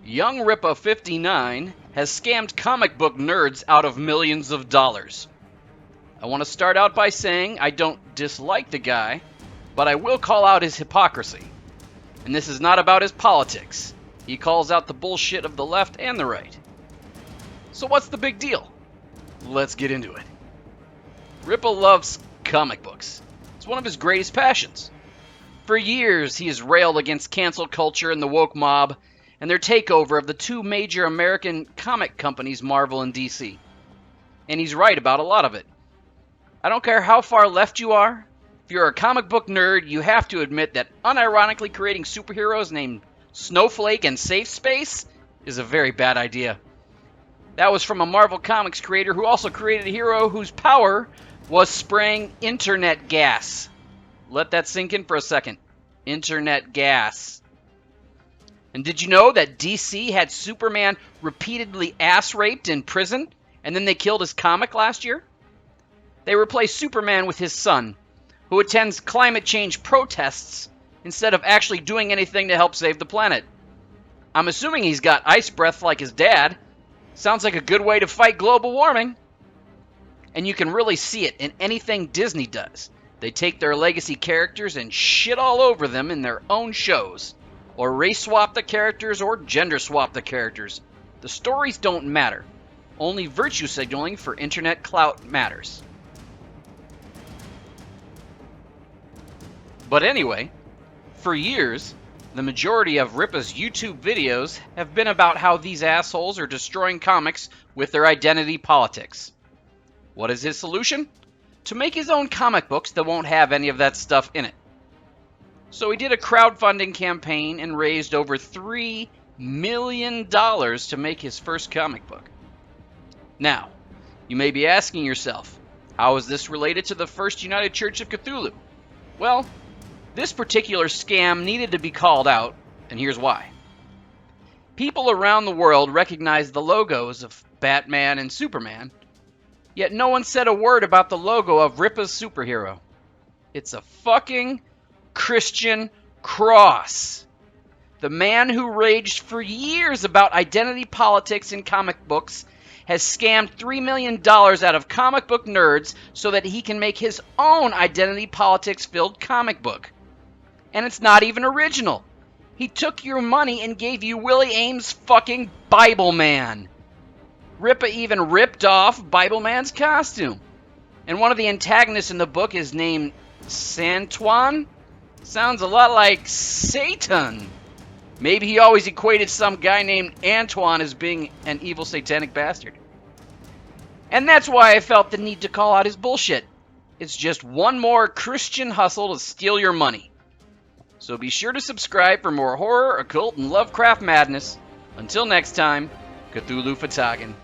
YoungRippa59 has scammed comic book nerds out of millions of dollars. I want to start out by saying I don't dislike the guy, but I will call out his hypocrisy. And this is not about his politics. He calls out the bullshit of the left and the right. So what's the big deal? Let's get into it. Rippa loves comic books. It's one of his greatest passions. For years, he has railed against cancel culture and the woke mob and their takeover of the two major American comic companies, Marvel and DC. And he's right about a lot of it. I don't care how far left you are. If you're a comic book nerd, you have to admit that unironically creating superheroes named Snowflake and Safe Space is a very bad idea. That was from a Marvel Comics creator who also created a hero whose power was spraying internet gas. Let that sink in for a second. Internet gas. And did you know that DC had Superman repeatedly ass-raped in prison, and then they killed his comic last year? They replaced Superman with his son, who attends climate change protests instead of actually doing anything to help save the planet. I'm assuming he's got ice breath like his dad. Sounds like a good way to fight global warming. And you can really see it in anything Disney does. They take their legacy characters and shit all over them in their own shows. Or race swap the characters or gender swap the characters. The stories don't matter. Only virtue signaling for internet clout matters. But anyway, for years, the majority of Rippa's YouTube videos have been about how these assholes are destroying comics with their identity politics. What is his solution? To make his own comic books that won't have any of that stuff in it. So he did a crowdfunding campaign and raised over $3 million to make his first comic book. Now, you may be asking yourself, how is this related to the first United Church of Cthulhu? Well, this particular scam needed to be called out, and here's why. People around the world recognize the logos of Batman and Superman, yet no one said a word about the logo of Rippa's superhero. It's a fucking Christian cross. The man who raged for years about identity politics in comic books has scammed $3 million out of comic book nerds so that he can make his own identity politics-filled comic book. And it's not even original. He took your money and gave you Willie Aames' fucking Bibleman. Rippa even ripped off Bibleman's costume. And one of the antagonists in the book is named Santuan. Sounds a lot like Satan. Maybe he always equated some guy named Antoine as being an evil satanic bastard. And that's why I felt the need to call out his bullshit. It's just one more Christian hustle to steal your money. So be sure to subscribe for more horror, occult, and Lovecraft madness. Until next time, Cthulhu Fatagan.